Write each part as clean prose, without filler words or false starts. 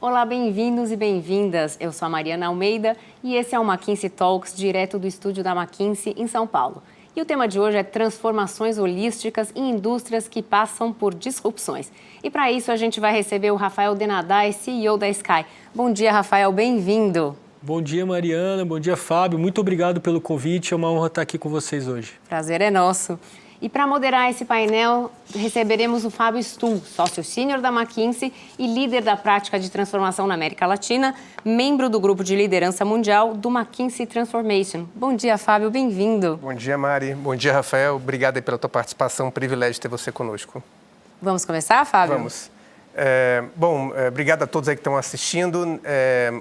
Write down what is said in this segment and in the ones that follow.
Olá, bem-vindos e bem-vindas. Eu sou a Mariana Almeida e esse é o McKinsey Talks, direto do estúdio da McKinsey em São Paulo. E o tema de hoje é transformações holísticas em indústrias que passam por disrupções. E para isso a gente vai receber o Rafael Denadai, CEO da Sky. Bom dia, Rafael, bem-vindo. Bom dia, Mariana. Bom dia, Fábio. Muito obrigado pelo convite. É uma honra estar aqui com vocês hoje. Prazer é nosso. E para moderar esse painel, receberemos o Fábio Stuhl, sócio sênior da McKinsey e líder da prática de transformação na América Latina, membro do grupo de liderança mundial do McKinsey Transformation. Bom dia, Fábio, bem-vindo. Bom dia, Mari. Bom dia, Rafael. Obrigado aí pela tua participação. Um privilégio ter você conosco. Vamos começar, Fábio? Vamos. Obrigado a todos aí que estão assistindo.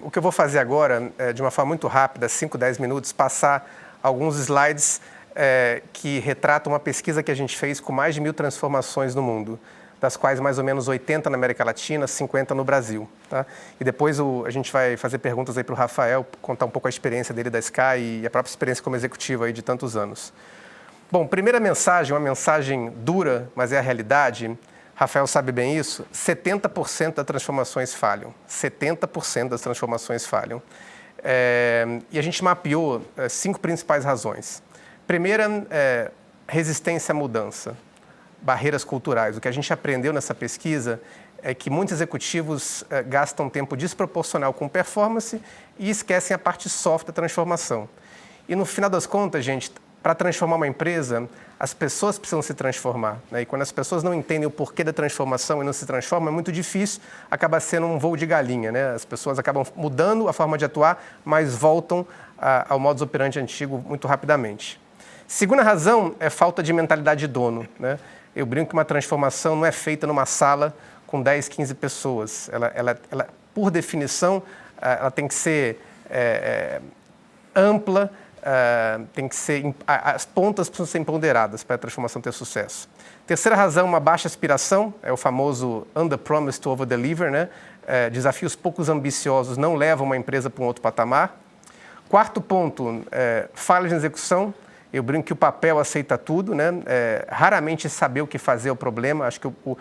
O que eu vou fazer agora, de uma forma muito rápida, 5, 10 minutos, passar alguns slides que retratam uma pesquisa que a gente fez com mais de 1.000 transformações no mundo, das quais mais ou menos 80 na América Latina, 50 no Brasil. Tá? E depois a gente vai fazer perguntas aí para o Rafael, contar um pouco a experiência dele da Sky e a própria experiência como executivo aí de tantos anos. Bom, primeira mensagem, uma mensagem dura, mas é a realidade. Rafael sabe bem isso, 70% das transformações falham. 70% das transformações falham. E a gente mapeou 5 principais razões. Primeira, resistência à mudança, barreiras culturais. O que a gente aprendeu nessa pesquisa é que muitos executivos gastam tempo desproporcional com performance e esquecem a parte soft da transformação. E no final das contas, gente, para transformar uma empresa, as pessoas precisam se transformar, né? E quando as pessoas não entendem o porquê da transformação e não se transformam, é muito difícil, acaba sendo um voo de galinha, né? As pessoas acabam mudando a forma de atuar, mas voltam ao modus operandi antigo muito rapidamente. Segunda razão é falta de mentalidade de dono, né? Eu brinco que uma transformação não é feita numa sala com 10, 15 pessoas. Ela por definição, ela tem que ser ampla, tem que ser, as pontas precisam ser empoderadas para a transformação ter sucesso. Terceira razão, uma baixa aspiração, é o famoso under-promise to over-deliver, né? Desafios poucos ambiciosos não levam uma empresa para um outro patamar. Quarto ponto, falha de execução. Eu brinco que o papel aceita tudo, né? Raramente saber o que fazer é o problema. Acho que o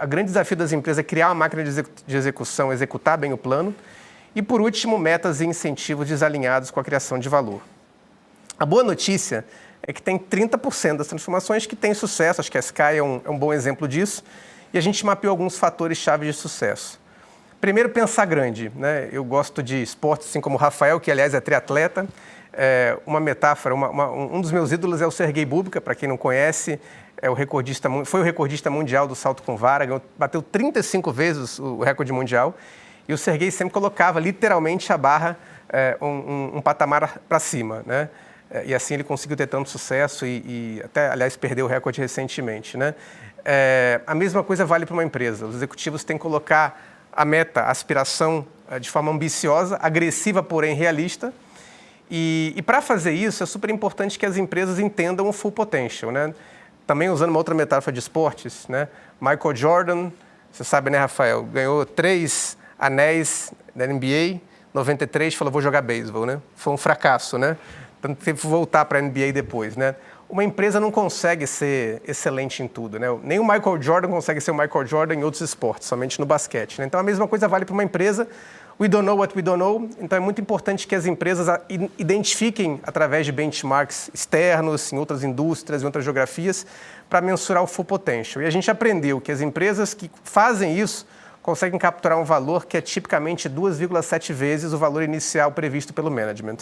grande desafio das empresas é criar uma máquina de execução, executar bem o plano. E, por último, metas e incentivos desalinhados com a criação de valor. A boa notícia é que tem 30% das transformações que têm sucesso. Acho que a Sky é um bom exemplo disso. E a gente mapeou alguns fatores-chave de sucesso. Primeiro, pensar grande, né? Eu gosto de esportes, assim como o Rafael, que, aliás, é triatleta. Uma metáfora, um dos meus ídolos é o Sergei Bubka, para quem não conhece, foi o recordista mundial do salto com vara, bateu 35 vezes o recorde mundial, e o Sergei sempre colocava literalmente a barra um patamar para cima, né? E assim ele conseguiu ter tanto sucesso e até, aliás, perdeu o recorde recentemente, né? A mesma coisa vale para uma empresa. Os executivos têm que colocar a meta, a aspiração de forma ambiciosa, agressiva, porém realista. E para fazer isso, é super importante que as empresas entendam o full potential, né? Também usando uma outra metáfora de esportes, né? Michael Jordan, você sabe, né, Rafael? Ganhou 3 anéis da NBA, 93, falou, vou jogar beisebol, né? Foi um fracasso, né? Então, teve que voltar para a NBA depois, né? Uma empresa não consegue ser excelente em tudo, né? Nem o Michael Jordan consegue ser o Michael Jordan em outros esportes, somente no basquete, né? Então, a mesma coisa vale para uma empresa. We don't know what we don't know. Então, é muito importante que as empresas identifiquem, através de benchmarks externos, em outras indústrias, em outras geografias, para mensurar o full potential. E a gente aprendeu que as empresas que fazem isso conseguem capturar um valor que é tipicamente 2,7 vezes o valor inicial previsto pelo management.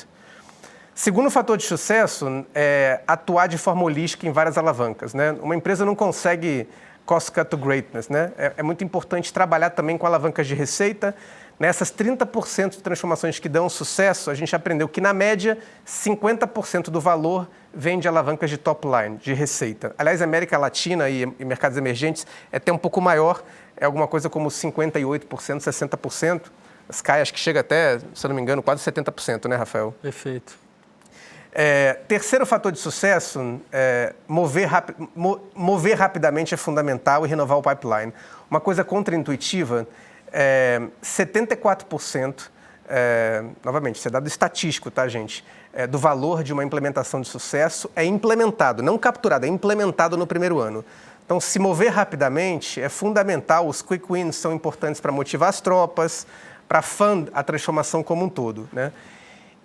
Segundo fator de sucesso é atuar de forma holística em várias alavancas, né? Uma empresa não consegue cost cut to greatness, né? É muito importante trabalhar também com alavancas de receita. Nessas 30% de transformações que dão sucesso, a gente aprendeu que, na média, 50% do valor vem de alavancas de top line, de receita. Aliás, a América Latina e mercados emergentes é até um pouco maior, é alguma coisa como 58%, 60%. A Sky acho que chega até, se eu não me engano, quase 70%, né, Rafael? Perfeito. Terceiro fator de sucesso, mover rapidamente é fundamental e renovar o pipeline. Uma coisa contraintuitiva, 74%, novamente, isso é dado estatístico, tá, gente? Do valor de uma implementação de sucesso é implementado, não capturado, é implementado no primeiro ano. Então, Então, se mover rapidamente é fundamental, os quick wins são importantes para motivar as tropas, para fund a transformação como um todo, né?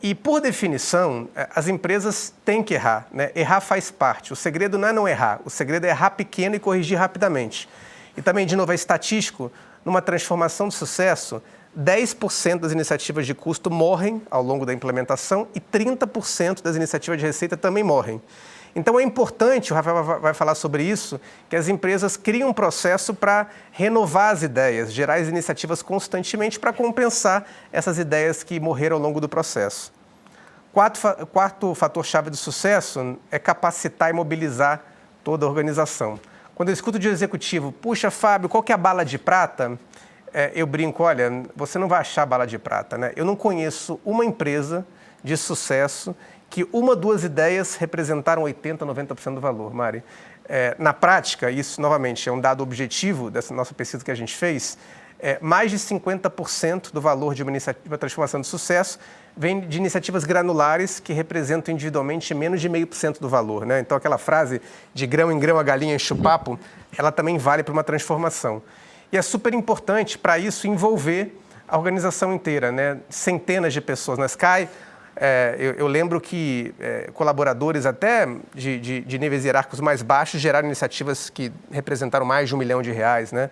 E, por definição, as empresas têm que errar, né? Errar faz parte. O segredo não é não errar, o segredo é errar pequeno e corrigir rapidamente. E também, de novo, é estatístico, numa transformação de sucesso, 10% das iniciativas de custo morrem ao longo da implementação e 30% das iniciativas de receita também morrem. Então, é importante, o Rafael vai falar sobre isso, que as empresas criem um processo para renovar as ideias, gerar as iniciativas constantemente para compensar essas ideias que morreram ao longo do processo. Quarto fator-chave do sucesso é capacitar e mobilizar toda a organização. Quando eu escuto de um executivo, puxa, Fábio, qual que é a bala de prata? Eu brinco, olha, você não vai achar a bala de prata, né? Eu não conheço uma empresa de sucesso que uma ou duas ideias representaram 80%, 90% do valor, Mari. Na prática, isso, novamente, é um dado objetivo dessa nossa pesquisa que a gente fez, mais de 50% do valor de uma iniciativa de transformação de sucesso vem de iniciativas granulares que representam individualmente menos de 0,5% do valor, né? Então, aquela frase de grão em grão a galinha enche o papo, ela também vale para uma transformação. E é super importante, para isso, envolver a organização inteira, né? Centenas de pessoas. Na Sky, eu lembro que colaboradores até de níveis hierárquicos mais baixos geraram iniciativas que representaram mais de R$1 milhão, né?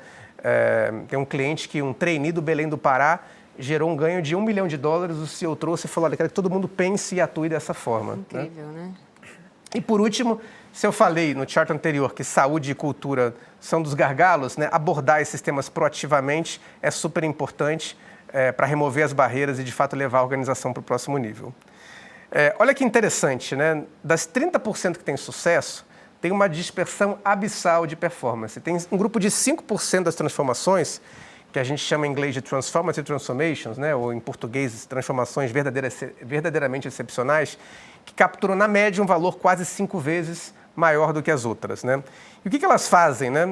Tem um cliente que, um trainee do Belém do Pará, gerou um ganho de $1 milhão, o CEO trouxe e falou, olha, quero que todo mundo pense e atue dessa forma. Incrível, né? E por último, se eu falei no chart anterior que saúde e cultura são dos gargalos, né, abordar esses temas proativamente é super importante para remover as barreiras e, de fato, levar a organização para o próximo nível. Olha que interessante, né? Das 30% que tem sucesso, tem uma dispersão abissal de performance. Tem um grupo de 5% das transformações, que a gente chama em inglês de Transformative Transformations, né? Ou em português, transformações verdadeiramente excepcionais, que capturam, na média, um valor quase 5 vezes maior do que as outras, né? E o que elas fazem, né,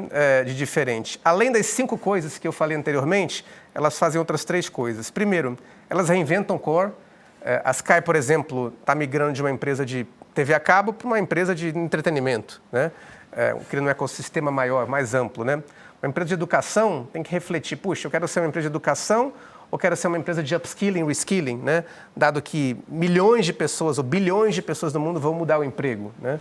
de diferente? Além das 5 coisas que eu falei anteriormente, elas fazem outras 3 coisas. Primeiro, elas reinventam core. A Sky, por exemplo, está migrando de uma empresa de TV a cabo para uma empresa de entretenimento, né? Criando um ecossistema maior, mais amplo, né? Uma empresa de educação tem que refletir, puxa, eu quero ser uma empresa de educação ou quero ser uma empresa de upskilling, reskilling, né? Dado que milhões de pessoas ou bilhões de pessoas no mundo vão mudar o emprego, né?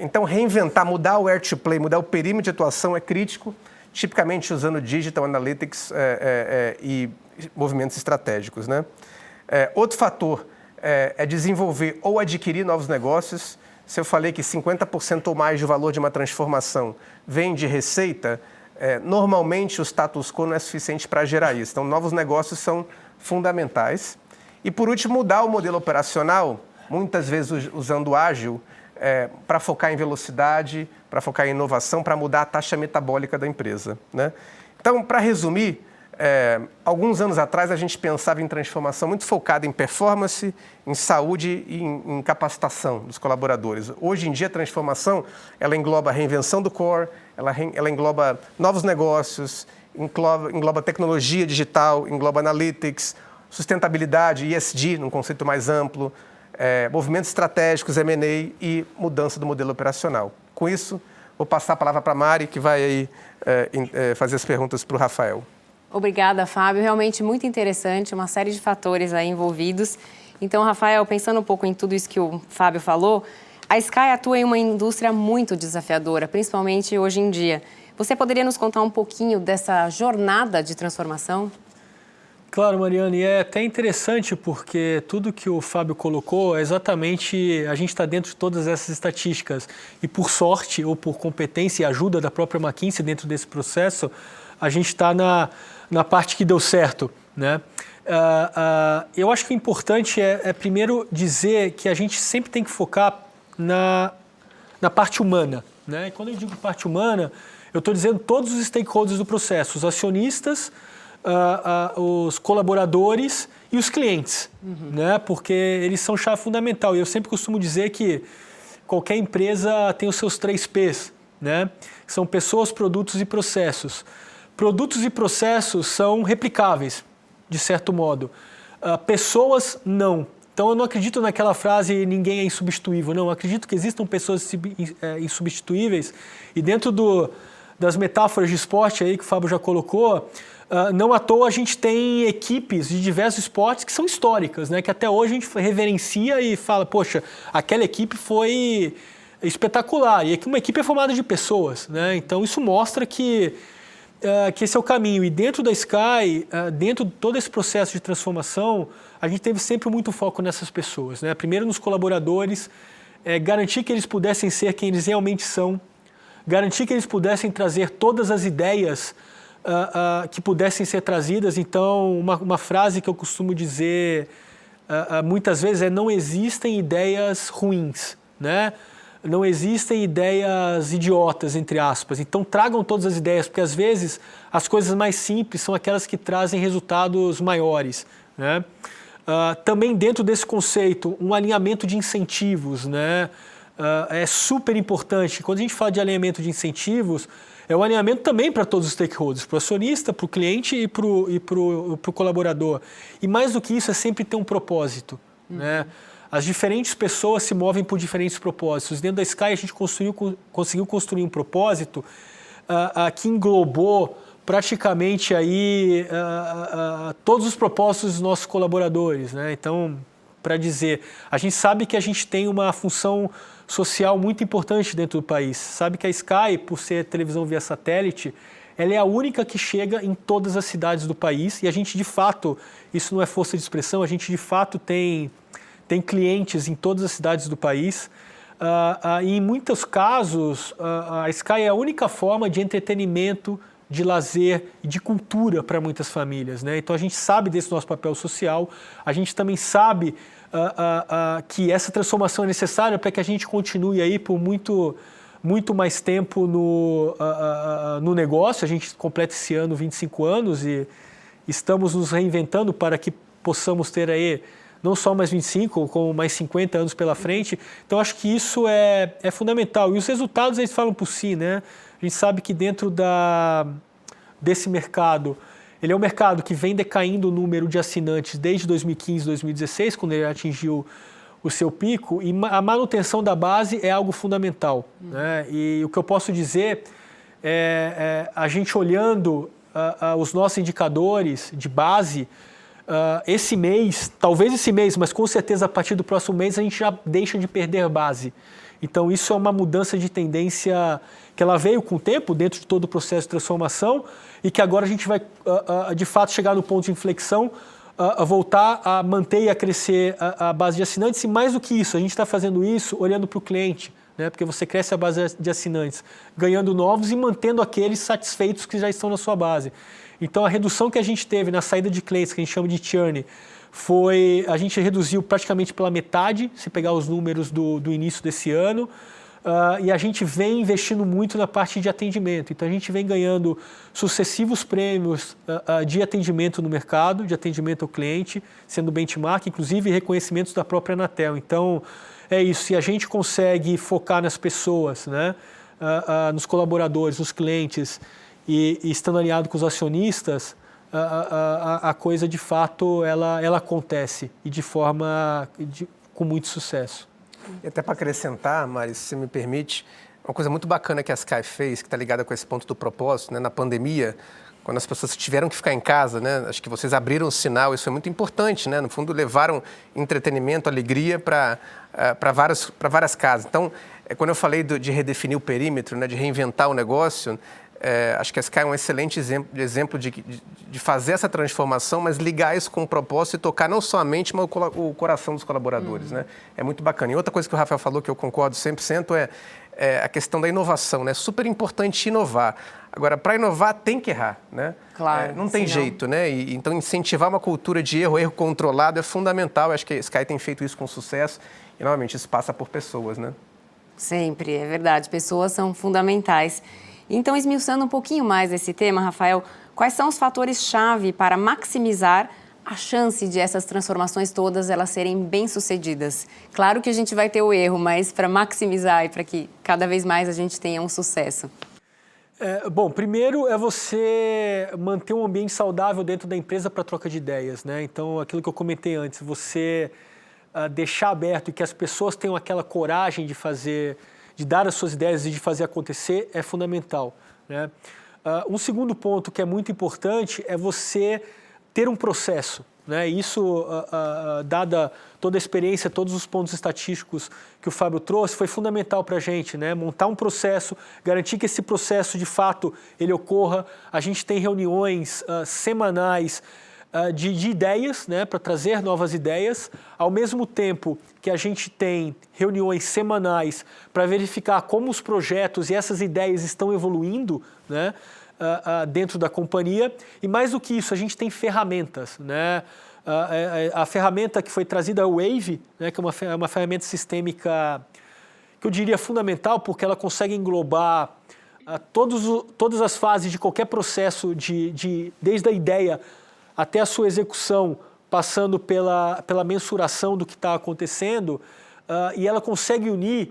Então, reinventar, mudar o where to play, mudar o perímetro de atuação é crítico, tipicamente usando digital analytics e movimentos estratégicos, né? Outro fator é desenvolver ou adquirir novos negócios. Se eu falei que 50% ou mais do valor de uma transformação vem de receita, normalmente o status quo não é suficiente para gerar isso. Então, novos negócios são fundamentais. E, por último, mudar o modelo operacional, muitas vezes usando o ágil, para focar em velocidade, para focar em inovação, para mudar a taxa metabólica da empresa, né? Então, para resumir, alguns anos atrás a gente pensava em transformação muito focada em performance, em saúde e em capacitação dos colaboradores. Hoje em dia a transformação ela engloba a reinvenção do core, ela engloba novos negócios, engloba tecnologia digital, engloba analytics, sustentabilidade, ESG, num conceito mais amplo, movimentos estratégicos, M&A e mudança do modelo operacional. Com isso, vou passar a palavra para a Mari, que vai aí, fazer as perguntas para o Rafael. Obrigada, Fábio. Realmente muito interessante, uma série de fatores aí envolvidos. Então, Rafael, pensando um pouco em tudo isso que o Fábio falou, a Sky atua em uma indústria muito desafiadora, principalmente hoje em dia. Você poderia nos contar um pouquinho dessa jornada de transformação? Claro, Mariana, e é até interessante porque tudo que o Fábio colocou é exatamente, a gente está dentro de todas essas estatísticas e por sorte ou por competência e ajuda da própria McKinsey dentro desse processo, a gente está na parte que deu certo, né? Eu acho que o importante é primeiro dizer que a gente sempre tem que focar na parte humana, né? E quando eu digo parte humana, eu estou dizendo todos os stakeholders do processo, os acionistas, os colaboradores e os clientes, né? Porque eles são chave fundamental. E eu sempre costumo dizer que qualquer empresa tem os seus 3 P's, né? São pessoas, produtos e processos. Produtos e processos são replicáveis, de certo modo. Pessoas, não. Então, eu não acredito naquela frase ninguém é insubstituível. Não, eu acredito que existam pessoas insubstituíveis. E dentro das metáforas de esporte aí que o Fábio já colocou, não à toa a gente tem equipes de diversos esportes que são históricas, né? Que até hoje a gente reverencia e fala, poxa, aquela equipe foi espetacular. E uma equipe é formada de pessoas, né? Então, isso mostra que esse é o caminho. E dentro da Sky, dentro de todo esse processo de transformação, a gente teve sempre muito foco nessas pessoas, né? Primeiro nos colaboradores, garantir que eles pudessem ser quem eles realmente são, garantir que eles pudessem trazer todas as ideias que pudessem ser trazidas. Então, uma frase que eu costumo dizer muitas vezes não existem ideias ruins, né? Não existem ideias idiotas, entre aspas. Então, tragam todas as ideias, porque às vezes as coisas mais simples são aquelas que trazem resultados maiores, né? Também dentro desse conceito, um alinhamento de incentivos, né? É super importante. Quando a gente fala de alinhamento de incentivos, é o alinhamento também para todos os stakeholders, para o acionista, para o cliente e para o colaborador. E mais do que isso, é sempre ter um propósito, né? As diferentes pessoas se movem por diferentes propósitos. Dentro da Sky, a gente conseguiu construir um propósito que englobou praticamente aí todos os propósitos dos nossos colaboradores, né? Então, para dizer, a gente sabe que a gente tem uma função social muito importante dentro do país. Sabe que a Sky, por ser televisão via satélite, ela é a única que chega em todas as cidades do país e a gente, de fato, isso não é força de expressão, a gente, de fato, tem clientes em todas as cidades do país. E em muitos casos, a Sky é a única forma de entretenimento, de lazer e de cultura para muitas famílias, né? Então, a gente sabe desse nosso papel social, a gente também sabe que essa transformação é necessária para que a gente continue aí por muito mais tempo no negócio. A gente completa esse ano 25 anos e estamos nos reinventando para que possamos ter aí não só mais 25, como mais 50 anos pela frente. Então, acho que isso é fundamental. E os resultados, eles falam por si, né? A gente sabe que dentro desse mercado, ele é um mercado que vem decaindo o número de assinantes desde 2015, 2016, quando ele atingiu o seu pico, e a manutenção da base é algo fundamental, né? E o que eu posso dizer a gente olhando os nossos indicadores de base, esse mês, talvez esse mês, mas com certeza a partir do próximo mês a gente já deixa de perder base. Então isso é uma mudança de tendência que ela veio com o tempo dentro de todo o processo de transformação e que agora a gente vai de fato chegar no ponto de inflexão, voltar a manter e a crescer a base de assinantes. E mais do que isso, a gente está fazendo isso olhando para o cliente, né? Porque você cresce a base de assinantes ganhando novos e mantendo aqueles satisfeitos que já estão na sua base. Então, a redução que a gente teve na saída de clientes, que a gente chama de churn, a gente reduziu praticamente pela metade, se pegar os números do início desse ano, e a gente vem investindo muito na parte de atendimento. Então, a gente vem ganhando sucessivos prêmios de atendimento no mercado, de atendimento ao cliente, sendo benchmark, inclusive reconhecimentos da própria Anatel. Então, é isso. Se a gente consegue focar nas pessoas, né, nos colaboradores, nos clientes, e estando alinhado com os acionistas, a coisa de fato ela acontece e de forma com muito sucesso. E até para acrescentar, Mari, se você me permite, uma coisa muito bacana que a Sky fez, que está ligada com esse ponto do propósito, né? Na pandemia, quando as pessoas tiveram que ficar em casa, né? Acho que vocês abriram o sinal, isso é muito importante, né? No fundo, levaram entretenimento, alegria para várias casas. Então, quando eu falei de redefinir o perímetro, né? De reinventar o negócio, acho que a Sky é um excelente exemplo de fazer essa transformação, mas ligar isso com o propósito e tocar não só a mente, mas o coração dos colaboradores, né? É muito bacana. E outra coisa que o Rafael falou, que eu concordo 100%, é a questão da inovação, né? Super importante inovar. Agora, para inovar, tem que errar, né? Claro. Não tem jeito, né? Então, incentivar uma cultura de erro controlado é fundamental. Acho que a Sky tem feito isso com sucesso. E, novamente, isso passa por pessoas, né? Sempre, é verdade. Pessoas são fundamentais. Então, esmiuçando um pouquinho mais esse tema, Rafael, quais são os fatores-chave para maximizar a chance de essas transformações todas elas serem bem-sucedidas? Claro que a gente vai ter o erro, mas para maximizar e para que cada vez mais a gente tenha um sucesso. Bom, primeiro é você manter um ambiente saudável dentro da empresa para troca de ideias, né? Então, aquilo que eu comentei antes, você deixar aberto e que as pessoas tenham aquela coragem de dar as suas ideias e de fazer acontecer é fundamental, né? Um segundo ponto que é muito importante é você ter um processo, né? Isso, dada toda a experiência, todos os pontos estatísticos que o Fábio trouxe, foi fundamental para a gente, né? Montar um processo, garantir que esse processo, de fato, ele ocorra. A gente tem reuniões semanais de ideias, né? Para trazer novas ideias, ao mesmo tempo que a gente tem reuniões semanais para verificar como os projetos e essas ideias estão evoluindo, né? Dentro da companhia. E mais do que isso, a gente tem ferramentas, né? A ferramenta que foi trazida é o Wave, né? Que é uma ferramenta sistêmica que eu diria fundamental, porque ela consegue englobar todas as fases de qualquer processo, desde a ideia até a sua execução, passando pela mensuração do que está acontecendo, e ela consegue unir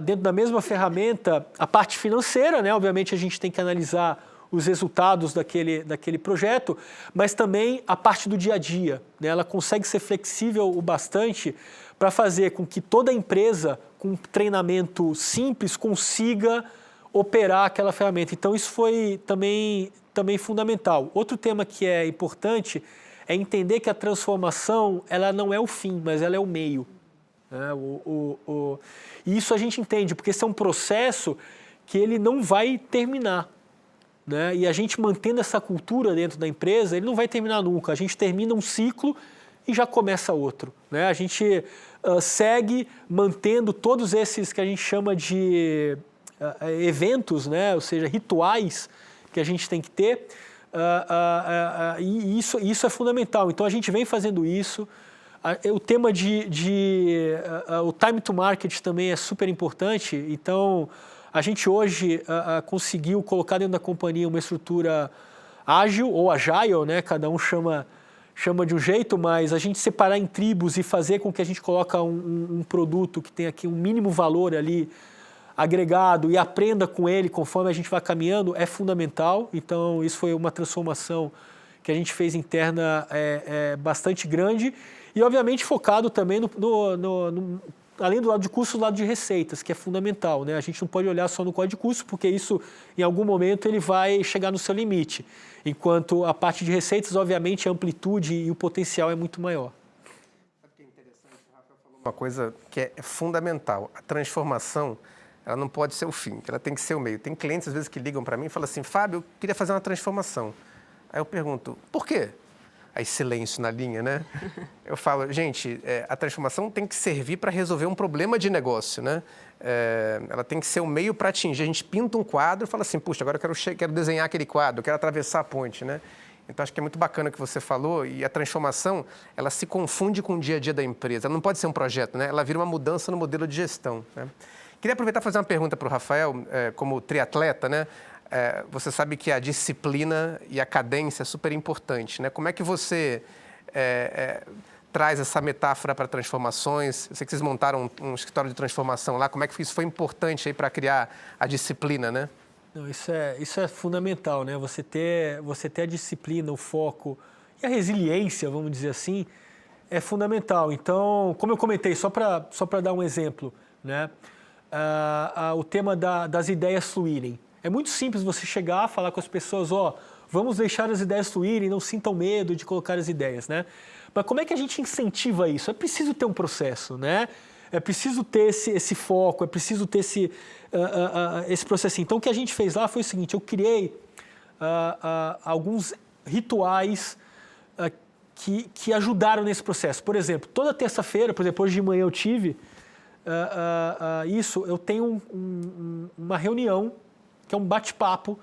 dentro da mesma ferramenta a parte financeira, né? Obviamente a gente tem que analisar os resultados daquele projeto, mas também a parte do dia a dia, né? Ela consegue ser flexível o bastante para fazer com que toda empresa, com um treinamento simples, consiga operar aquela ferramenta. Então isso foi também fundamental. Outro tema que é importante é entender que a transformação ela não é o fim, mas ela é o meio. E isso a gente entende, porque esse é um processo que ele não vai terminar, né? E a gente mantendo essa cultura dentro da empresa, ele não vai terminar nunca. A gente termina um ciclo e já começa outro, né? A gente segue mantendo todos esses que a gente chama de eventos, né? Ou seja, rituais que a gente tem que ter, e isso é fundamental. Então a gente vem fazendo isso. O tema o time to market também é super importante. Então a gente hoje conseguiu colocar dentro da companhia uma estrutura ágil ou agile, né? Cada um chama de um jeito, mas a gente separar em tribos e fazer com que a gente coloque um produto que tem aqui um mínimo valor ali agregado e aprenda com ele conforme a gente vai caminhando é fundamental. Então isso foi uma transformação que a gente fez interna bastante grande e obviamente focado também além do lado de custo, do lado de receitas, que é fundamental, né? A gente não pode olhar só no código de custo, porque isso em algum momento ele vai chegar no seu limite, enquanto a parte de receitas, obviamente, a amplitude e o potencial é muito maior. Sabe o que é interessante? O Rafael falou uma coisa que é fundamental. A transformação, ela não pode ser o fim, ela tem que ser o meio. Tem clientes, às vezes, que ligam para mim e falam assim, Fábio, eu queria fazer uma transformação. Aí eu pergunto, por quê? Aí silêncio na linha, né? Eu falo, gente, a transformação tem que servir para resolver um problema de negócio, né? Ela tem que ser um meio para atingir. A gente pinta um quadro e fala assim, puxa, agora eu quero desenhar aquele quadro, eu quero atravessar a ponte, né? Então, acho que é muito bacana o que você falou e a transformação, ela se confunde com o dia a dia da empresa. Ela não pode ser um projeto, né? Ela vira uma mudança no modelo de gestão, né? Queria aproveitar e fazer uma pergunta para o Rafael, como triatleta, né? Você sabe que a disciplina e a cadência é super importante, né? Como é que você traz essa metáfora para transformações? Eu sei que vocês montaram um escritório de transformação lá. Como é que isso foi importante aí para criar a disciplina, né? Não, isso é fundamental, né? Você ter a disciplina, o foco e a resiliência, vamos dizer assim, é fundamental. Então, como eu comentei, só para dar um exemplo, né? O tema das ideias fluírem. É muito simples você chegar, falar com as pessoas, vamos deixar as ideias fluírem, não sintam medo de colocar as ideias, né? Mas como é que a gente incentiva isso? É preciso ter um processo, né? É preciso ter esse foco, é preciso ter esse processo. Então, o que a gente fez lá foi o seguinte, eu criei alguns rituais que ajudaram nesse processo. Por exemplo, toda terça-feira, por exemplo, hoje de manhã eu tive eu tenho uma reunião, que é um bate-papo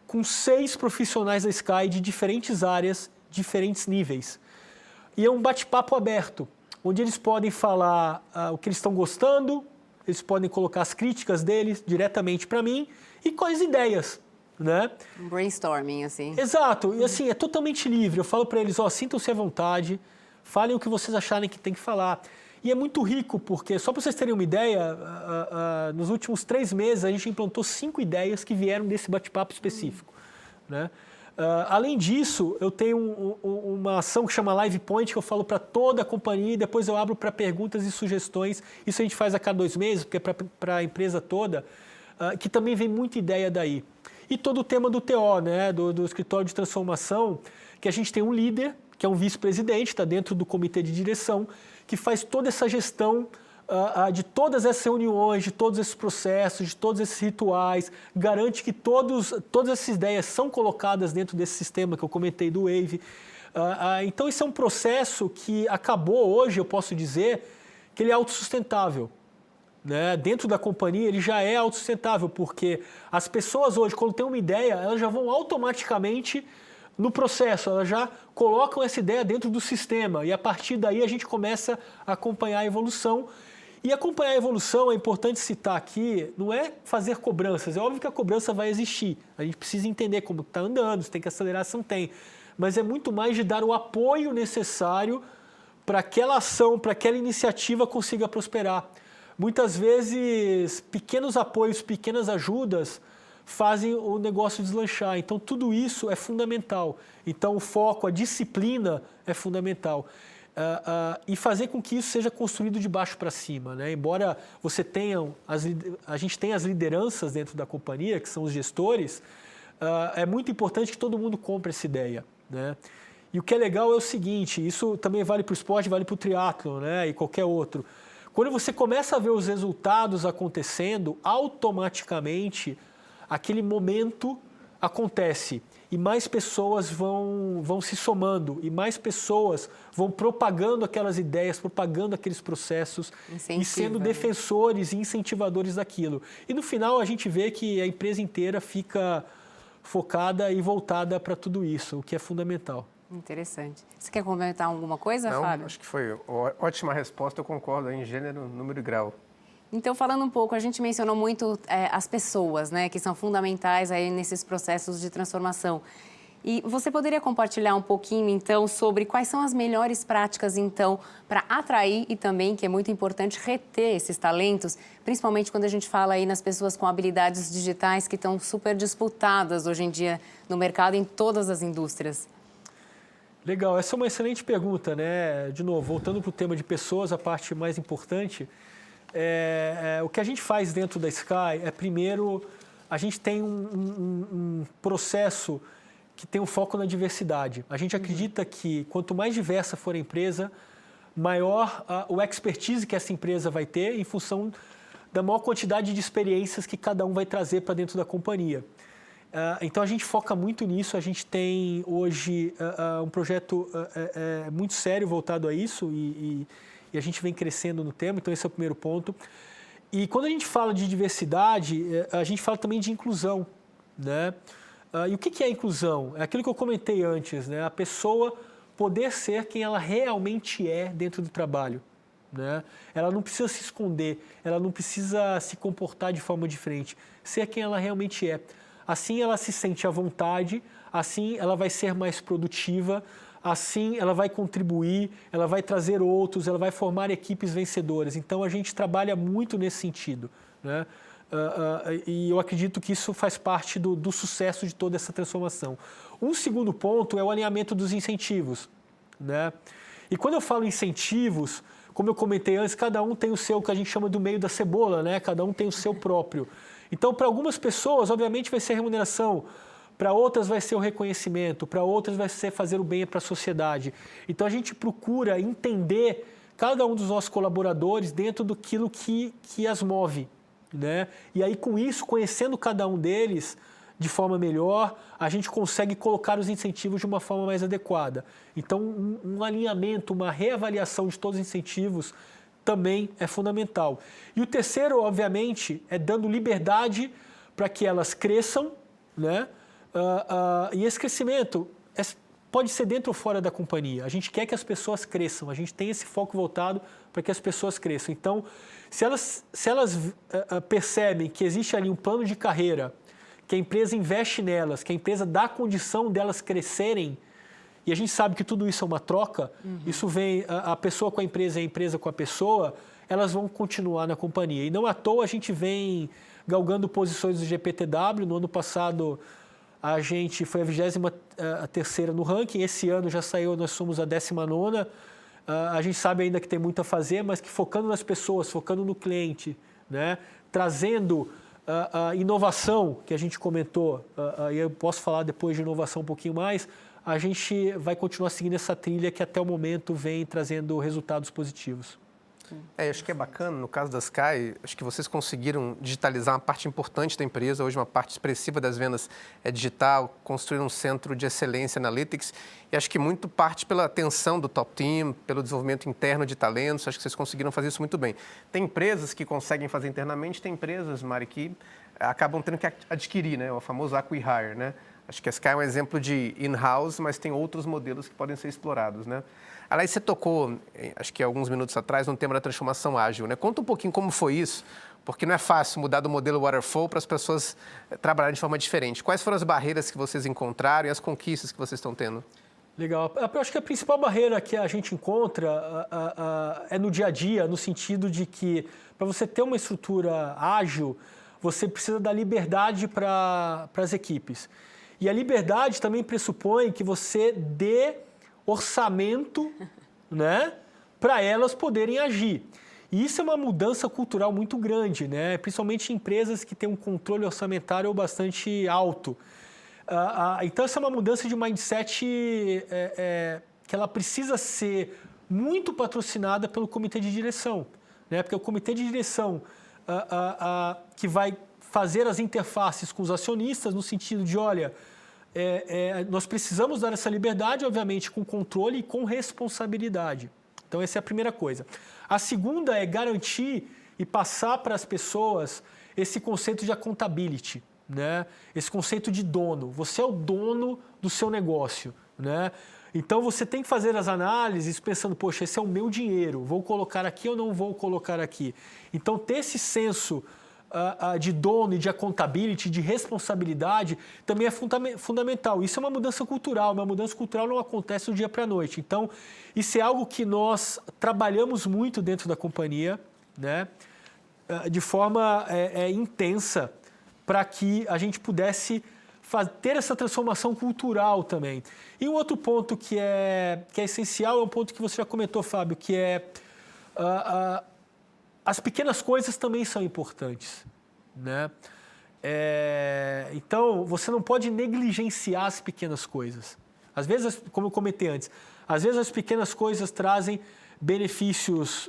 com 6 profissionais da Sky de diferentes áreas, diferentes níveis. E é um bate-papo aberto, onde eles podem falar o que eles estão gostando, eles podem colocar as críticas deles diretamente para mim e quais ideias, né? Um brainstorming, assim. Exato, e assim, é totalmente livre. Eu falo para eles, sintam-se à vontade, falem o que vocês acharem que tem que falar. E é muito rico, porque, só para vocês terem uma ideia, nos últimos 3 meses a gente implantou 5 ideias que vieram desse bate-papo específico, né? Além disso, eu tenho uma ação que chama Live Point, que eu falo para toda a companhia e depois eu abro para perguntas e sugestões. Isso a gente faz a cada 2 meses, porque é para a empresa toda, que também vem muita ideia daí. E todo o tema do TO, né, do escritório de transformação, que a gente tem um líder, que é um vice-presidente, está dentro do comitê de direção, que faz toda essa gestão de todas essas reuniões, de todos esses processos, de todos esses rituais, garante que todas essas ideias são colocadas dentro desse sistema que eu comentei do Wave. Então, esse é um processo que acabou hoje, eu posso dizer, que ele é autossustentável. Né? Dentro da companhia, ele já é autossustentável, porque as pessoas hoje, quando têm uma ideia, elas já vão automaticamente no processo, elas já colocam essa ideia dentro do sistema e a partir daí a gente começa a acompanhar a evolução. E acompanhar a evolução, é importante citar aqui, não é fazer cobranças, é óbvio que a cobrança vai existir, a gente precisa entender como está andando, se tem que acelerar, se não tem, mas é muito mais de dar o apoio necessário para aquela ação, para aquela iniciativa consiga prosperar. Muitas vezes, pequenos apoios, pequenas ajudas fazem o negócio deslanchar. Então, tudo isso é fundamental. Então, o foco, a disciplina é fundamental. E fazer com que isso seja construído de baixo para cima. Né? Embora você a gente tenha as lideranças dentro da companhia, que são os gestores, é muito importante que todo mundo compre essa ideia. Né? E o que é legal é o seguinte, isso também vale para o esporte, vale para o triatlon, né? E qualquer outro. Quando você começa a ver os resultados acontecendo, automaticamente aquele momento acontece e mais pessoas vão se somando e mais pessoas vão propagando aquelas ideias, propagando aqueles processos e sendo defensores e incentivadores daquilo. E no final a gente vê que a empresa inteira fica focada e voltada para tudo isso, o que é fundamental. Interessante. Você quer comentar alguma coisa, Não, Fábio? Acho que foi ótima resposta, eu concordo em gênero, número e grau. Então, falando um pouco, a gente mencionou muito as pessoas, né, que são fundamentais aí nesses processos de transformação. E você poderia compartilhar um pouquinho, então, sobre quais são as melhores práticas, então, para atrair e também, que é muito importante, reter esses talentos, principalmente quando a gente fala aí nas pessoas com habilidades digitais que estão super disputadas hoje em dia no mercado em todas as indústrias? Legal, essa é uma excelente pergunta, né? De novo, voltando para o tema de pessoas, a parte mais importante, o que a gente faz dentro da Sky é, primeiro, a gente tem um processo que tem um foco na diversidade. A gente acredita que quanto mais diversa for a empresa, maior o expertise que essa empresa vai ter em função da maior quantidade de experiências que cada um vai trazer para dentro da companhia. Então, a gente foca muito nisso. A gente tem hoje um projeto muito sério voltado a isso e a gente vem crescendo no tema. Então, esse é o primeiro ponto. E quando a gente fala de diversidade, a gente fala também de inclusão. Né? E o que é inclusão? É aquilo que eu comentei antes, né? A pessoa poder ser quem ela realmente é dentro do trabalho. Né? Ela não precisa se esconder, ela não precisa se comportar de forma diferente. Ser quem ela realmente é. Assim ela se sente à vontade, assim ela vai ser mais produtiva, assim ela vai contribuir, ela vai trazer outros, ela vai formar equipes vencedoras. Então a gente trabalha muito nesse sentido. Né? E eu acredito que isso faz parte do sucesso de toda essa transformação. Um segundo ponto é o alinhamento dos incentivos. Né? E quando eu falo incentivos, como eu comentei antes, cada um tem o seu, que a gente chama do meio da cebola, né? Cada um tem o seu próprio. Então, para algumas pessoas, obviamente, vai ser a remuneração, para outras vai ser o reconhecimento, para outras vai ser fazer o bem para a sociedade. Então, a gente procura entender cada um dos nossos colaboradores dentro daquilo que as move. Né? E aí, com isso, conhecendo cada um deles de forma melhor, a gente consegue colocar os incentivos de uma forma mais adequada. Então, um alinhamento, uma reavaliação de todos os incentivos também é fundamental. E o terceiro, obviamente, é dando liberdade para que elas cresçam, né? E esse crescimento pode ser dentro ou fora da companhia. A gente quer que as pessoas cresçam, a gente tem esse foco voltado para que as pessoas cresçam. Então, se elas percebem que existe ali um plano de carreira, que a empresa investe nelas, que a empresa dá a condição delas crescerem, e a gente sabe que tudo isso é uma troca, isso vem a pessoa com a empresa e a empresa com a pessoa, elas vão continuar na companhia. E não à toa a gente vem galgando posições do GPTW. No ano passado, A gente foi a 23ª no ranking, esse ano já saiu, nós somos a 19ª. A gente sabe ainda que tem muito a fazer, mas que focando nas pessoas, focando no cliente, né? Trazendo a inovação que a gente comentou, e eu posso falar depois de inovação um pouquinho mais, a gente vai continuar seguindo essa trilha que até o momento vem trazendo resultados positivos. Acho que é bacana, no caso da Sky, acho que vocês conseguiram digitalizar uma parte importante da empresa, hoje uma parte expressiva das vendas é digital, construir um centro de excelência Analytics, e acho que muito parte pela atenção do top team, pelo desenvolvimento interno de talentos, acho que vocês conseguiram fazer isso muito bem. Tem empresas que conseguem fazer internamente, tem empresas, Mari, que acabam tendo que adquirir, né, o famoso acqui-hire, né? Acho que a Sky é um exemplo de in-house, mas tem outros modelos que podem ser explorados, né? Aliás, você tocou, acho que alguns minutos atrás, no tema da transformação ágil, né? Conta um pouquinho como foi isso, porque não é fácil mudar do modelo waterfall para as pessoas trabalharem de forma diferente. Quais foram as barreiras que vocês encontraram e as conquistas que vocês estão tendo? Legal. Eu acho que a principal barreira que a gente encontra é no dia a dia, no sentido de que para você ter uma estrutura ágil, você precisa dar liberdade para as equipes. E a liberdade também pressupõe que você dê orçamento, né, para elas poderem agir. E isso é uma mudança cultural muito grande, né, principalmente em empresas que têm um controle orçamentário bastante alto. Então, essa é uma mudança de mindset que ela precisa ser muito patrocinada pelo comitê de direção, né, porque é o comitê de direção que vai fazer as interfaces com os acionistas no sentido de, olha, nós precisamos dar essa liberdade, obviamente, com controle e com responsabilidade. Então, essa é a primeira coisa. A segunda é garantir e passar para as pessoas esse conceito de accountability, né? Esse conceito de dono. Você é o dono do seu negócio, né? Então, você tem que fazer as análises pensando, poxa, esse é o meu dinheiro, vou colocar aqui ou não vou colocar aqui? Então, ter esse senso de dono e de accountability, de responsabilidade, também é fundamental. Isso é uma mudança cultural. Uma mudança cultural não acontece do dia para a noite. Então, isso é algo que nós trabalhamos muito dentro da companhia, né, de forma intensa, para que a gente pudesse ter essa transformação cultural também. E um outro ponto que é essencial é um ponto que você já comentou, Fábio, que é as pequenas coisas também são importantes, né? Então, você não pode negligenciar as pequenas coisas. Às vezes, como eu comentei antes, às vezes as pequenas coisas trazem benefícios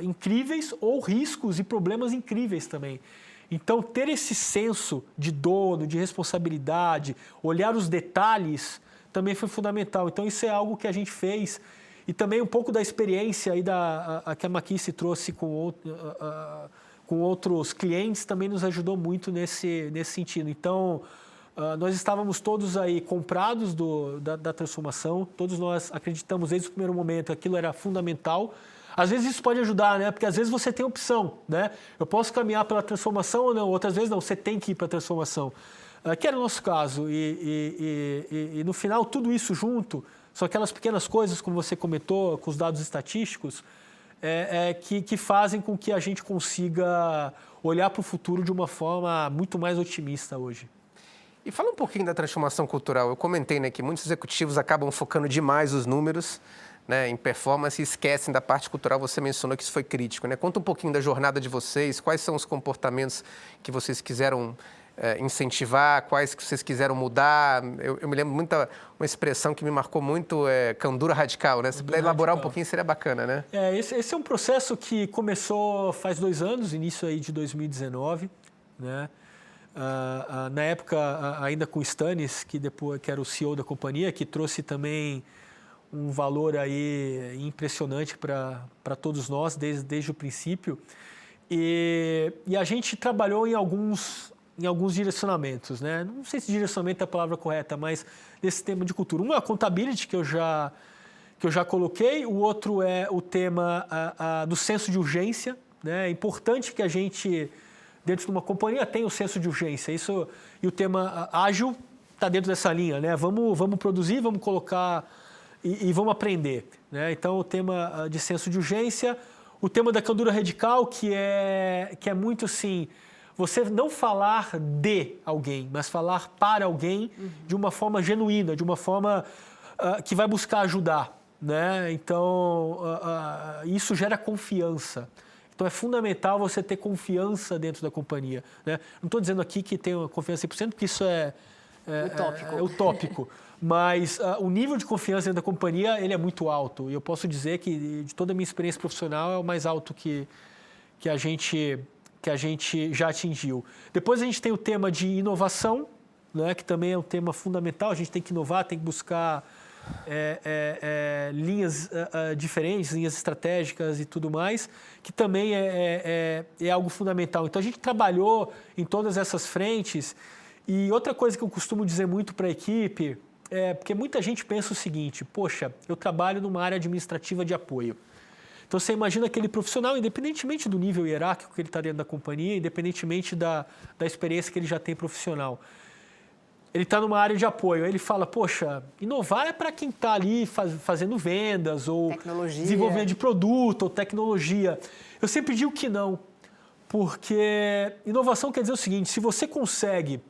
incríveis ou riscos e problemas incríveis também. Então, ter esse senso de dono, de responsabilidade, olhar os detalhes, também foi fundamental. Então, isso é algo que a gente fez. E também um pouco da experiência aí que a McKinsey trouxe com outros clientes também nos ajudou muito nesse sentido. Então, nós estávamos todos aí comprados da transformação, todos nós acreditamos desde o primeiro momento que aquilo era fundamental. Às vezes isso pode ajudar, né? Porque às vezes você tem opção, né? Eu posso caminhar pela transformação ou não, outras vezes não, você tem que ir para a transformação. Que era o nosso caso. E no final, tudo isso junto, são aquelas pequenas coisas, como você comentou, com os dados estatísticos, que fazem com que a gente consiga olhar para o futuro de uma forma muito mais otimista hoje. E fala um pouquinho da transformação cultural. Eu comentei, né, que muitos executivos acabam focando demais os números, né, em performance e esquecem da parte cultural. Você mencionou que isso foi crítico, né? Conta um pouquinho da jornada de vocês, quais são os comportamentos que vocês quiseram incentivar, quais que vocês quiseram mudar. Eu me lembro muito uma expressão que me marcou muito, candura radical, né? Se puder elaborar um pouquinho, seria bacana, né? Esse é um processo que começou faz 2 anos, início aí de 2019, né? Na época, ainda com o Stannis, que era o CEO da companhia, que trouxe também um valor aí impressionante para todos nós desde o princípio. E a gente trabalhou em alguns direcionamentos, né? Não sei se direcionamento é a palavra correta, mas nesse tema de cultura. Um é a accountability, que eu já coloquei. O outro é o tema do senso de urgência, né? É importante que a gente, dentro de uma companhia, tenha o senso de urgência. Isso, e o tema ágil está dentro dessa linha, né? Vamos produzir, vamos colocar e vamos aprender, né? Então, o tema de senso de urgência. O tema da candura radical, que é muito assim, você não falar de alguém, mas falar para alguém de uma forma genuína, de uma forma que vai buscar ajudar, né? Então, isso gera confiança. Então, é fundamental você ter confiança dentro da companhia, né? Não estou dizendo aqui que tenha confiança 100%, porque isso é utópico. Mas o nível de confiança dentro da companhia, ele é muito alto. E eu posso dizer que, de toda a minha experiência profissional, é o mais alto que a gente já atingiu. Depois a gente tem o tema de inovação, né, que também é um tema fundamental. A gente tem que inovar, tem que buscar linhas diferentes, linhas estratégicas e tudo mais, que também é algo fundamental. Então a gente trabalhou em todas essas frentes. E outra coisa que eu costumo dizer muito para a equipe porque muita gente pensa o seguinte: poxa, eu trabalho numa área administrativa de apoio. Então, você imagina aquele profissional, independentemente do nível hierárquico que ele está dentro da companhia, independentemente da experiência que ele já tem profissional. Ele está numa área de apoio, aí ele fala, poxa, inovar é para quem está ali fazendo vendas, ou desenvolvimento de produto, ou tecnologia. Eu sempre digo que não, porque inovação quer dizer o seguinte: se você consegue,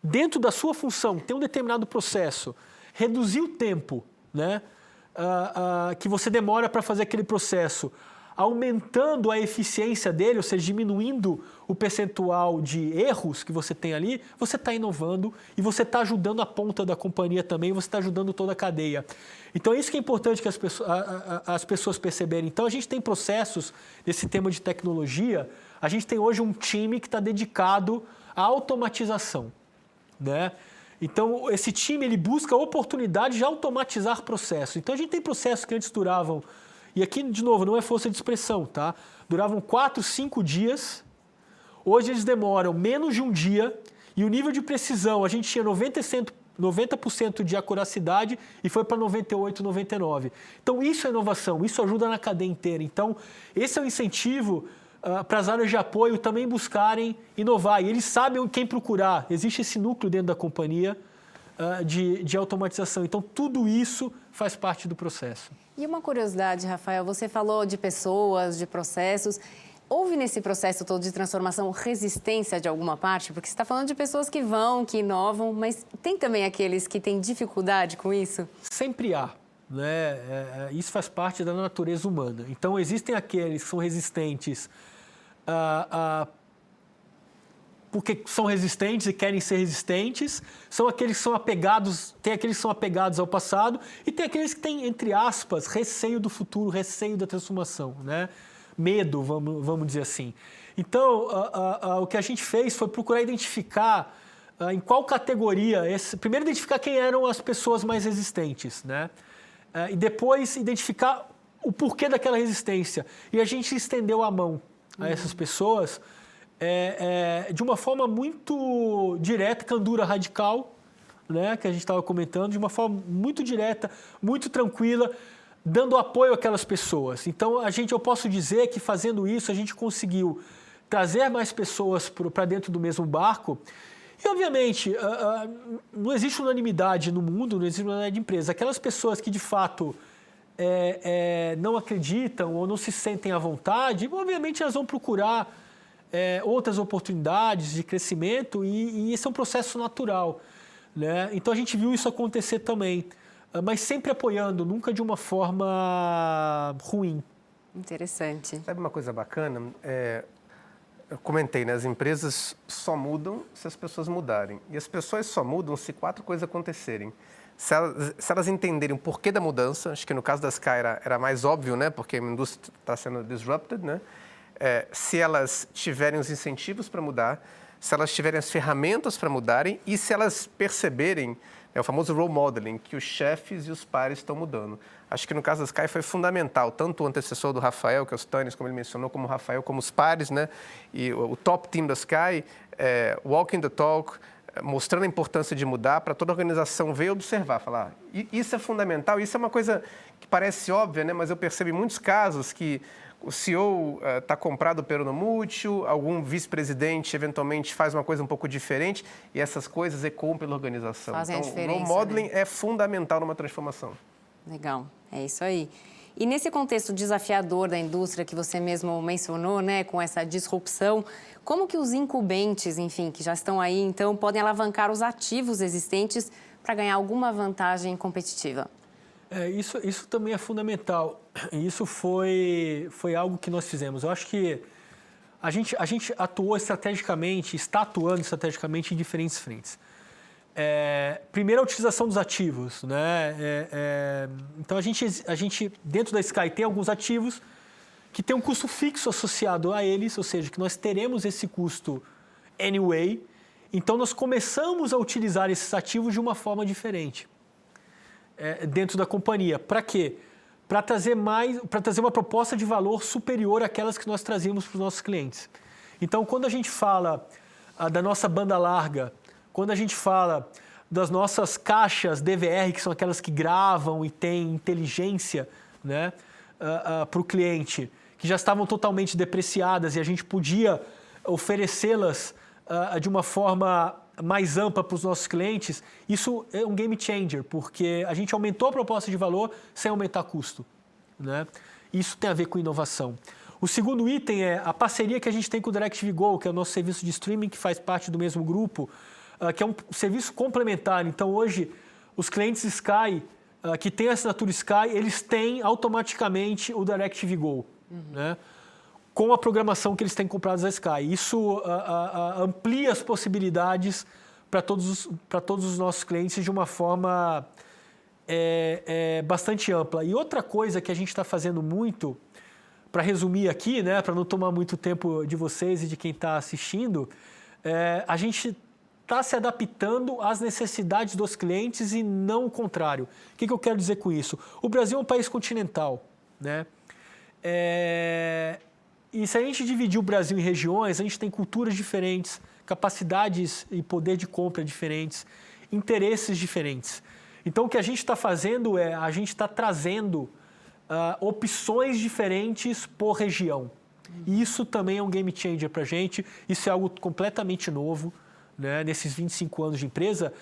dentro da sua função, ter um determinado processo, reduzir o tempo, né, que você demora para fazer aquele processo, aumentando a eficiência dele, ou seja, diminuindo o percentual de erros que você tem ali, você está inovando e você está ajudando a ponta da companhia também, você está ajudando toda a cadeia. Então, é isso que é importante que as pessoas perceberem. Então, a gente tem processos nesse tema de tecnologia, a gente tem hoje um time que está dedicado à automatização, né? Então, esse time ele busca a oportunidade de automatizar processos. Então, a gente tem processos que antes duravam, e aqui, de novo, não é força de expressão, tá? Duravam 4, 5 dias, hoje eles demoram menos de um dia, e o nível de precisão, a gente tinha 90% de acuracidade e foi para 98%, 99%. Então, isso é inovação, isso ajuda na cadeia inteira. Então, esse é o incentivo para as áreas de apoio também buscarem inovar. E eles sabem quem procurar. Existe esse núcleo dentro da companhia de automatização. Então, tudo isso faz parte do processo. E uma curiosidade, Rafael, você falou de pessoas, de processos. Houve nesse processo todo de transformação resistência de alguma parte? Porque você está falando de pessoas que vão, que inovam, mas tem também aqueles que têm dificuldade com isso? Sempre há, né? Isso faz parte da natureza humana. Então, existem aqueles que são resistentes porque são resistentes e querem ser resistentes, são aqueles que são apegados, tem aqueles que são apegados ao passado e tem aqueles que têm, entre aspas, receio do futuro, receio da transformação, né? Medo, vamos dizer assim. Então, o que a gente fez foi procurar identificar em qual categoria, primeiro identificar quem eram as pessoas mais resistentes, né? E depois identificar o porquê daquela resistência. E a gente estendeu a mão a essas pessoas de uma forma muito direta, candura radical, né, que a gente estava comentando, de uma forma muito direta, muito tranquila, dando apoio àquelas pessoas. Então, eu posso dizer que fazendo isso, a gente conseguiu trazer mais pessoas para dentro do mesmo barco. E, obviamente, não existe unanimidade no mundo, não existe unanimidade de empresa. Aquelas pessoas que, de fato, não acreditam ou não se sentem à vontade, obviamente elas vão procurar outras oportunidades de crescimento e esse é um processo natural, né? Então a gente viu isso acontecer também, mas sempre apoiando, nunca de uma forma ruim. Interessante. Sabe uma coisa bacana? Eu comentei, né? As empresas só mudam se as pessoas mudarem. E as pessoas só mudam se 4 coisas acontecerem. Se elas entenderem o porquê da mudança, acho que no caso da Sky era mais óbvio, né? Porque a indústria está sendo disrupted, né? Se elas tiverem os incentivos para mudar, se elas tiverem as ferramentas para mudarem e se elas perceberem, o famoso role modeling, que os chefes e os pares estão mudando. Acho que no caso da Sky foi fundamental, tanto o antecessor do Rafael, que é o Stannis, como ele mencionou, como o Rafael, como os pares, né? E o top team da Sky, walking the talk, mostrando a importância de mudar para toda a organização ver e observar, falar, isso é fundamental, isso é uma coisa que parece óbvia, né? Mas eu percebo em muitos casos que o CEO está comprado pelo mútuo, algum vice-presidente eventualmente faz uma coisa um pouco diferente e essas coisas ecoam pela organização. Fazem então, a diferença, o role modeling né? é fundamental numa transformação. Legal, é isso aí. E nesse contexto desafiador da indústria que você mesmo mencionou, né, com essa disrupção, como que os incumbentes, enfim, que já estão aí, então, podem alavancar os ativos existentes para ganhar alguma vantagem competitiva? Isso também é fundamental. Isso foi algo que nós fizemos. Eu acho que a gente atuou estrategicamente, está atuando estrategicamente em diferentes frentes. Primeiro, a utilização dos ativos, né? Então, a gente, dentro da Sky, tem alguns ativos que tem um custo fixo associado a eles, ou seja, que nós teremos esse custo anyway. Então, nós começamos a utilizar esses ativos de uma forma diferente dentro da companhia. Para quê? Para trazer uma proposta de valor superior àquelas que nós trazíamos para os nossos clientes. Então, quando a gente fala da nossa banda larga, quando a gente fala das nossas caixas DVR, que são aquelas que gravam e têm inteligência, né, para o cliente, que já estavam totalmente depreciadas e a gente podia oferecê-las de uma forma mais ampla para os nossos clientes, isso é um game changer, porque a gente aumentou a proposta de valor sem aumentar custo, né? Isso tem a ver com inovação. O segundo item é a parceria que a gente tem com o DirecTV Go, que é o nosso serviço de streaming que faz parte do mesmo grupo, que é um serviço complementar. Então, hoje, os clientes Sky, que têm a assinatura Sky, eles têm automaticamente o DirecTV Go, né? Com a programação que eles têm comprado da Sky. Isso amplia as possibilidades para todos os nossos clientes de uma forma bastante ampla. E outra coisa que a gente está fazendo muito, para resumir aqui, né, para não tomar muito tempo de vocês e de quem está assistindo, a gente está se adaptando às necessidades dos clientes e não o contrário. O que eu quero dizer com isso? O Brasil é um país continental, né? E se a gente dividir o Brasil em regiões, a gente tem culturas diferentes, capacidades e poder de compra diferentes, interesses diferentes. Então, o que a gente está fazendo a gente está trazendo opções diferentes por região. E isso também é um game changer para a gente, isso é algo completamente novo, né? Nesses 25 anos de empresa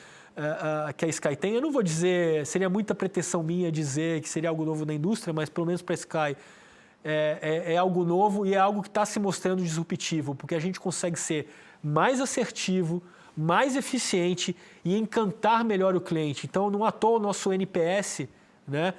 que a Sky tem. Eu não vou dizer, seria muita pretensão minha dizer que seria algo novo na indústria, mas pelo menos para a Sky é algo novo e é algo que está se mostrando disruptivo, porque a gente consegue ser mais assertivo, mais eficiente e encantar melhor o cliente. Então, não à toa o nosso NPS, né,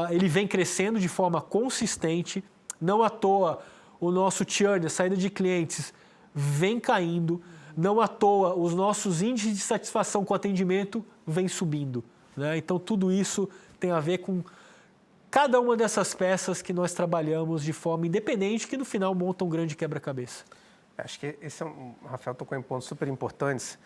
ele vem crescendo de forma consistente, não à toa o nosso churn, a saída de clientes, vem caindo, não à toa os nossos índices de satisfação com o atendimento vem subindo, né? Então, tudo isso tem a ver com cada uma dessas peças que nós trabalhamos de forma independente, que no final montam um grande quebra-cabeça. Acho que esse Rafael tocou em pontos super importantes.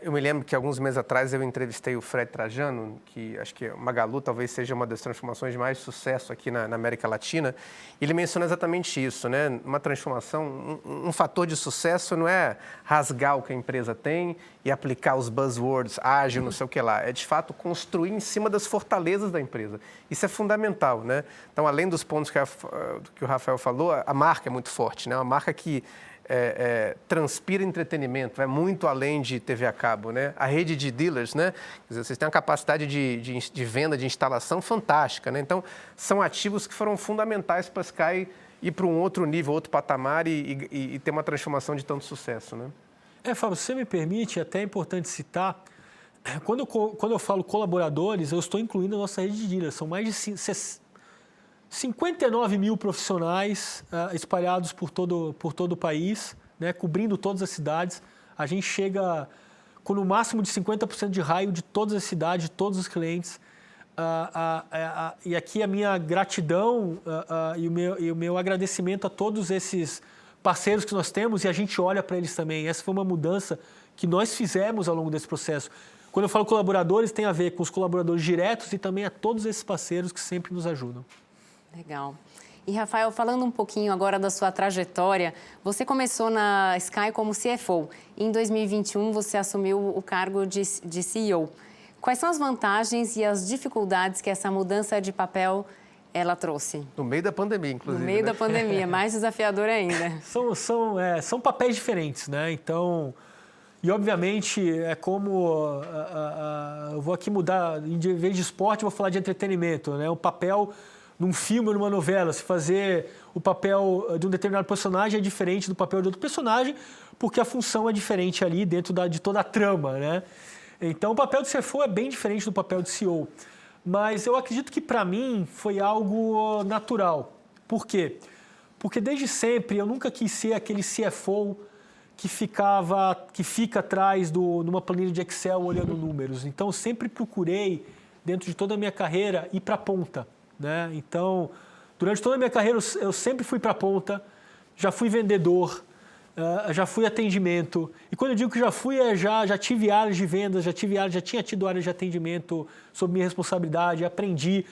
Eu me lembro que alguns meses atrás eu entrevistei o Fred Trajano, que acho que o Magalu talvez seja uma das transformações de mais sucesso aqui na América Latina. E ele menciona exatamente isso, né? Uma transformação, um fator de sucesso não é rasgar o que a empresa tem e aplicar os buzzwords, ágil, não sei o que lá. É, de fato, construir em cima das fortalezas da empresa. Isso é fundamental, né? Então, além dos pontos que o Rafael falou, a marca é muito forte, né? Uma marca que transpira entretenimento, vai muito além de TV a cabo, né? A rede de dealers, né? Quer dizer, vocês têm uma capacidade de venda, de instalação fantástica, né? Então, são ativos que foram fundamentais para a Sky ir para um outro nível, outro patamar e ter uma transformação de tanto sucesso, né? Fábio, se você me permite, até é importante citar, quando eu falo colaboradores, eu estou incluindo a nossa rede de dealers, são mais de 59 mil profissionais espalhados por todo o país, né, cobrindo todas as cidades. A gente chega com no máximo de 50% de raio de todas as cidades, de todos os clientes. E aqui a minha gratidão e o meu agradecimento a todos esses parceiros que nós temos, e a gente olha para eles também. Essa foi uma mudança que nós fizemos ao longo desse processo. Quando eu falo colaboradores, tem a ver com os colaboradores diretos e também a todos esses parceiros que sempre nos ajudam. Legal. E, Rafael, falando um pouquinho agora da sua trajetória, você começou na Sky como CFO. E em 2021, você assumiu o cargo de CEO. Quais são as vantagens e as dificuldades que essa mudança de papel ela trouxe? No meio da pandemia, inclusive. No meio da pandemia, mais desafiador ainda. São papéis diferentes, né? Então, e obviamente é como eu vou aqui mudar, em vez de esporte, eu vou falar de entretenimento, né? O papel num filme ou numa novela, se fazer o papel de um determinado personagem é diferente do papel de outro personagem, porque a função é diferente ali dentro de toda a trama, né? Então, o papel de CFO é bem diferente do papel de CEO. Mas eu acredito que, para mim, foi algo natural. Por quê? Porque, desde sempre, eu nunca quis ser aquele CFO que fica atrás numa planilha de Excel olhando números. Então, eu sempre procurei, dentro de toda a minha carreira, ir para a ponta, né? Então, durante toda a minha carreira, eu sempre fui para a ponta, já fui vendedor, já fui atendimento. E quando eu digo que já fui, já tive áreas de vendas, já tinha tido áreas de atendimento sob minha responsabilidade, aprendi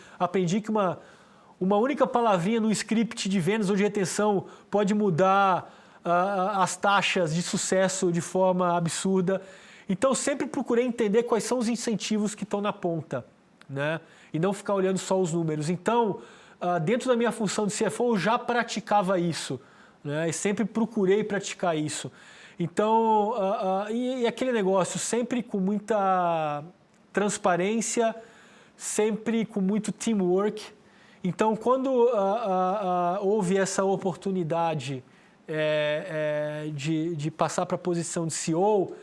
que uma única palavrinha no script de vendas ou de retenção pode mudar as taxas de sucesso de forma absurda. Então, eu sempre procurei entender quais são os incentivos que estão na ponta, né? E não ficar olhando só os números. Então, dentro da minha função de CFO, eu já praticava isso, né? E sempre procurei praticar isso. Então, e aquele negócio, sempre com muita transparência, sempre com muito teamwork. Então, quando houve essa oportunidade de passar para a posição de CEO,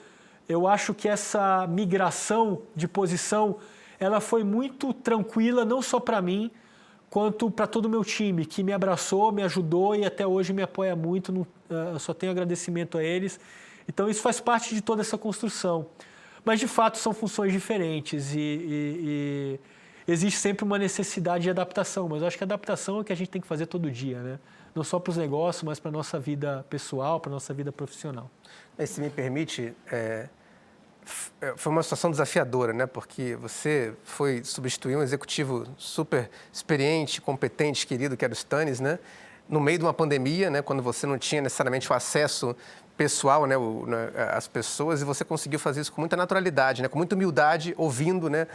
eu acho que essa migração de posição ela foi muito tranquila, não só para mim, quanto para todo o meu time, que me abraçou, me ajudou e até hoje me apoia muito. Eu só tenho agradecimento a eles. Então, isso faz parte de toda essa construção. Mas, de fato, são funções diferentes e existe sempre uma necessidade de adaptação. Mas eu acho que a adaptação é o que a gente tem que fazer todo dia, né? Não só para os negócios, mas para a nossa vida pessoal, para a nossa vida profissional. Se me permite, foi uma situação desafiadora, né? Porque você foi substituir um executivo super experiente, competente, querido, que era o Stannis, né? No meio de uma pandemia, né? Quando você não tinha necessariamente o acesso pessoal, né? Às pessoas, e você conseguiu fazer isso com muita naturalidade, né? Com muita humildade, ouvindo, né?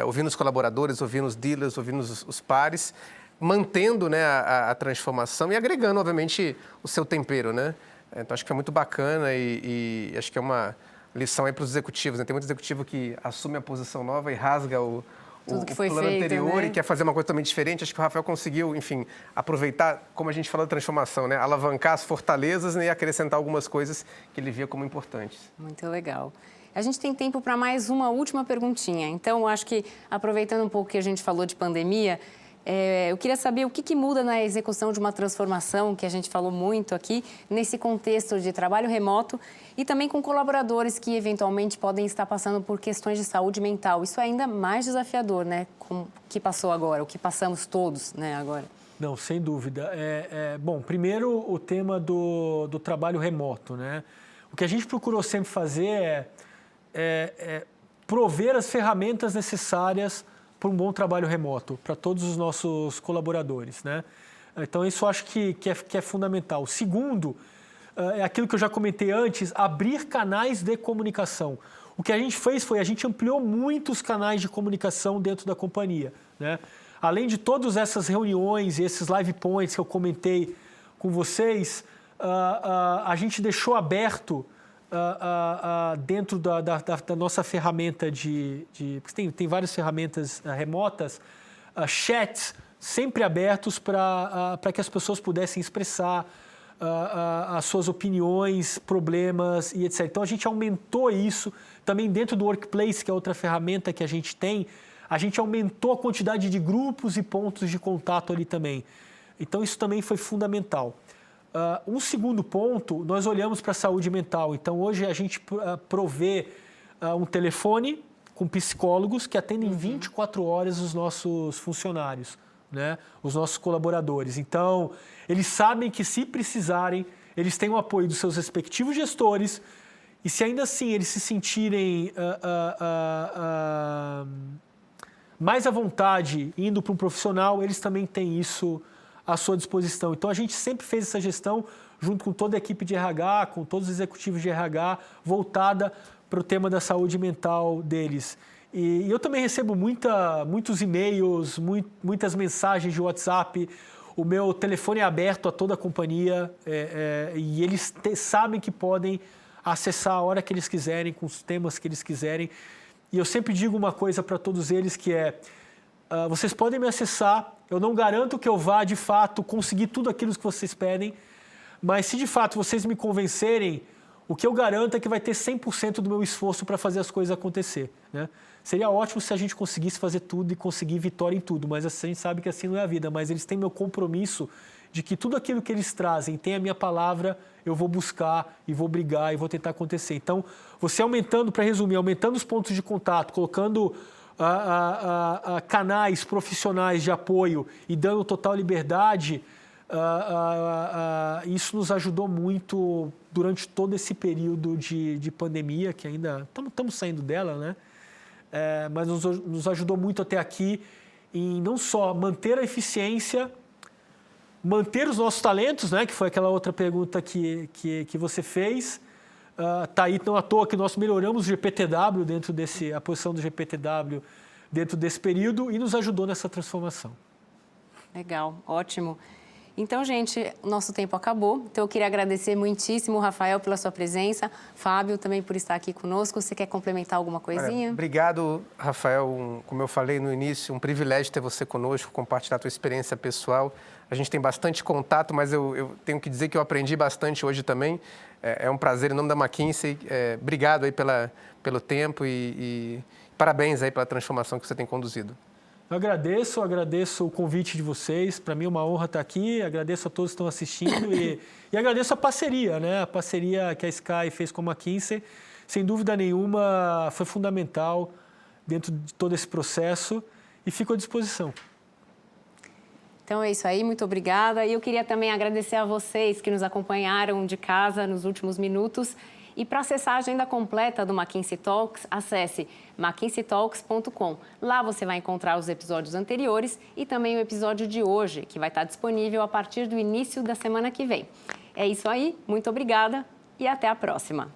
Ouvindo os colaboradores, ouvindo os dealers, ouvindo os pares, mantendo, né, a transformação e agregando, obviamente, o seu tempero, né? Então, acho que é muito bacana e acho que é uma lição aí para os executivos, né? Tem muito executivo que assume a posição nova e rasga o plano anterior, né? E quer fazer uma coisa totalmente diferente. Acho que o Rafael conseguiu, enfim, aproveitar, como a gente falou da transformação, né? Alavancar as fortalezas, né? E acrescentar algumas coisas que ele via como importantes. Muito legal. A gente tem tempo para mais uma última perguntinha. Então, acho que, aproveitando um pouco que a gente falou de pandemia, eu queria saber o que muda na execução de uma transformação, que a gente falou muito aqui, nesse contexto de trabalho remoto e também com colaboradores que, eventualmente, podem estar passando por questões de saúde mental. Isso é ainda mais desafiador, né? Com o que passou agora, o que passamos todos, né, agora. Não, sem dúvida. Bom, primeiro o tema do trabalho remoto, né? O que a gente procurou sempre fazer é prover as ferramentas necessárias para um bom trabalho remoto, para todos os nossos colaboradores, né? Então, isso eu acho que é fundamental. Segundo, é aquilo que eu já comentei antes, abrir canais de comunicação. O que a gente fez a gente ampliou muitos canais de comunicação dentro da companhia, né? Além de todas essas reuniões e esses live points que eu comentei com vocês, a gente deixou aberto dentro da nossa ferramenta tem várias ferramentas remotas, chats sempre abertos para que as pessoas pudessem expressar as suas opiniões, problemas e etc. Então, a gente aumentou isso. Também dentro do Workplace, que é outra ferramenta que a gente tem, a gente aumentou a quantidade de grupos e pontos de contato ali também. Então, isso também foi fundamental. Um segundo ponto, nós olhamos para a saúde mental. Então, hoje a gente provê um telefone com psicólogos que atendem 24 horas os nossos funcionários, né? Os nossos colaboradores. Então, eles sabem que, se precisarem, eles têm o apoio dos seus respectivos gestores e, se ainda assim eles se sentirem mais à vontade indo para um profissional, eles também têm isso à sua disposição. Então, a gente sempre fez essa gestão junto com toda a equipe de RH, com todos os executivos de RH, voltada para o tema da saúde mental deles. E eu também recebo muitos e-mails, muitas mensagens de WhatsApp. O meu telefone é aberto a toda a companhia e eles sabem que podem acessar a hora que eles quiserem, com os temas que eles quiserem. E eu sempre digo uma coisa para todos eles, que é: vocês podem me acessar. Eu não garanto que eu vá, de fato, conseguir tudo aquilo que vocês pedem, mas se de fato vocês me convencerem, o que eu garanto é que vai ter 100% do meu esforço para fazer as coisas acontecer, né? Seria ótimo se a gente conseguisse fazer tudo e conseguir vitória em tudo, mas a gente sabe que assim não é a vida. Mas eles têm meu compromisso de que tudo aquilo que eles trazem tem a minha palavra, eu vou buscar e vou brigar e vou tentar acontecer. Então, você aumentando, para resumir, aumentando os pontos de contato, colocando canais profissionais de apoio e dando total liberdade, isso nos ajudou muito durante todo esse período de pandemia, que ainda estamos saindo dela, né? Mas nos ajudou muito até aqui em não só manter a eficiência, manter os nossos talentos, né? Que foi aquela outra pergunta que você fez. Tá aí, não à toa que nós melhoramos o GPTW a posição do GPTW dentro desse período e nos ajudou nessa transformação. Legal, ótimo. Então, gente, o nosso tempo acabou. Então, eu queria agradecer muitíssimo, Rafael, pela sua presença. Fábio, também por estar aqui conosco. Você quer complementar alguma coisinha? Obrigado, Rafael. Como eu falei no início, um privilégio ter você conosco, compartilhar a tua experiência pessoal. A gente tem bastante contato, mas eu tenho que dizer que eu aprendi bastante hoje também. É um prazer, em nome da McKinsey. Obrigado aí pelo tempo e parabéns aí pela transformação que você tem conduzido. Eu agradeço o convite de vocês. Para mim é uma honra estar aqui. Agradeço a todos que estão assistindo e agradeço a parceria, né? A parceria que a Sky fez com a McKinsey. Sem dúvida nenhuma, foi fundamental dentro de todo esse processo e fico à disposição. Então é isso aí, muito obrigada. E eu queria também agradecer a vocês que nos acompanharam de casa nos últimos minutos. E para acessar a agenda completa do McKinsey Talks, acesse mckinseytalks.com. Lá você vai encontrar os episódios anteriores e também o episódio de hoje, que vai estar disponível a partir do início da semana que vem. É isso aí, muito obrigada e até a próxima.